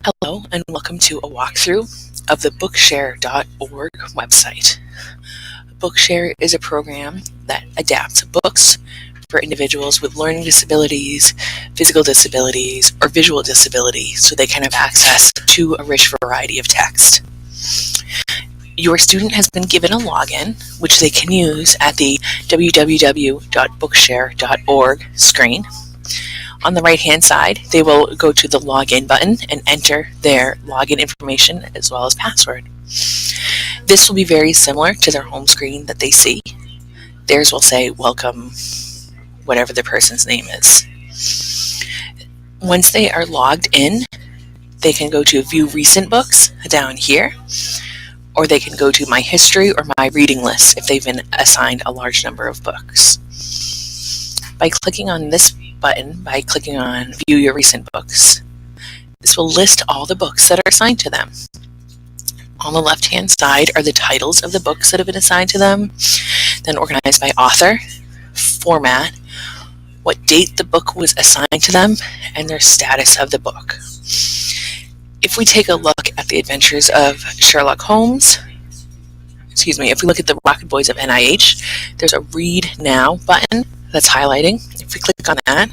Hello and welcome to a walkthrough of the bookshare.org website. Bookshare is a program that adapts books for individuals with learning disabilities, physical disabilities, or visual disabilities so they can have access to a rich variety of text. Your student has been given a login, which they can use at the www.bookshare.org screen. On the right-hand side, they will go to the login button and enter their login information as well as password. This will be very similar to their home screen that they see. Theirs will say, welcome, whatever the person's name is. Once they are logged in, they can go to view recent books down here, or they can go to my history or my reading list if they've been assigned a large number of books. By clicking on this button, by clicking on View Your Recent Books, this will list all the books that are assigned to them. On the left-hand side are the titles of the books that have been assigned to them, then organized by author, format, what date the book was assigned to them, and their status of the book. If we take a look at the adventures of Sherlock Holmes, if we look at the Rocket Boys of NIH, there's a Read Now button that's highlighting. If we click on that,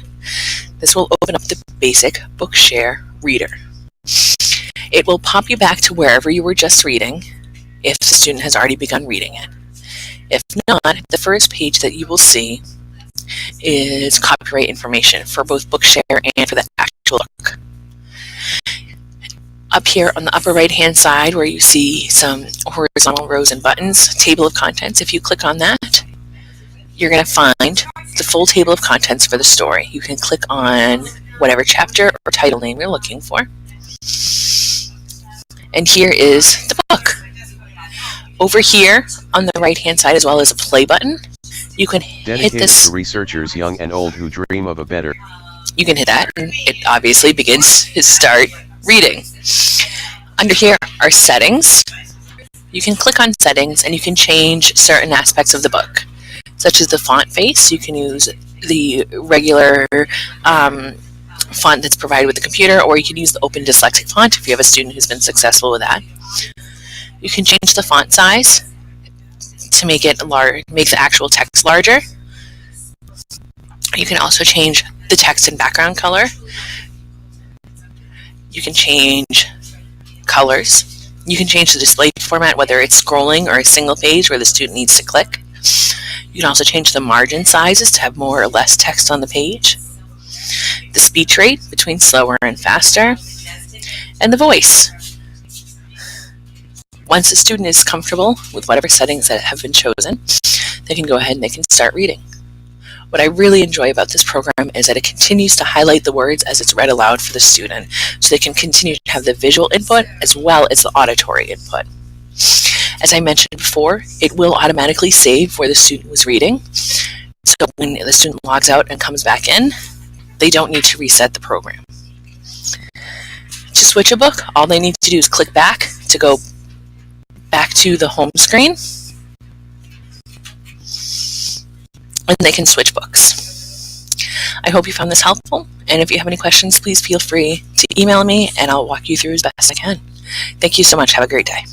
this will open up the basic Bookshare reader. It will pop you back to wherever you were just reading if the student has already begun reading it. If not, the first page that you will see is copyright information for both Bookshare and for the actual book. Up here on the upper right-hand side where you see some horizontal rows and buttons, table of contents, if you click on that, you're going to find the full table of contents for the story. You can click on whatever chapter or title name you're looking for. And here is the book. Over here on the right-hand side, as well as a play button, you can hit this. To researchers young and old who dream of a better. You can hit that, and it obviously begins to start reading. Under here are settings. You can click on settings and you can change certain aspects of the book, such as the font face. You can use the regular font that's provided with the computer, or you can use the open dyslexic font if you have a student who's been successful with that. You can change the font size to make it make the actual text larger. You can also change the text and background color. You can change colors. You can change the display format, whether it's scrolling or a single page where the student needs to click. You can also change the margin sizes to have more or less text on the page, the speech rate between slower and faster, and the voice. Once the student is comfortable with whatever settings that have been chosen, they can go ahead and they can start reading. What I really enjoy about this program is that it continues to highlight the words as it's read aloud for the student, so they can continue to have the visual input as well as the auditory input. As I mentioned before, it will automatically save where the student was reading, so when the student logs out and comes back in, they don't need to reset the program. To switch a book, all they need to do is click back to go back to the home screen, and they can switch books. I hope you found this helpful, and if you have any questions, please feel free to email me and I'll walk you through as best I can. Thank you so much. Have a great day.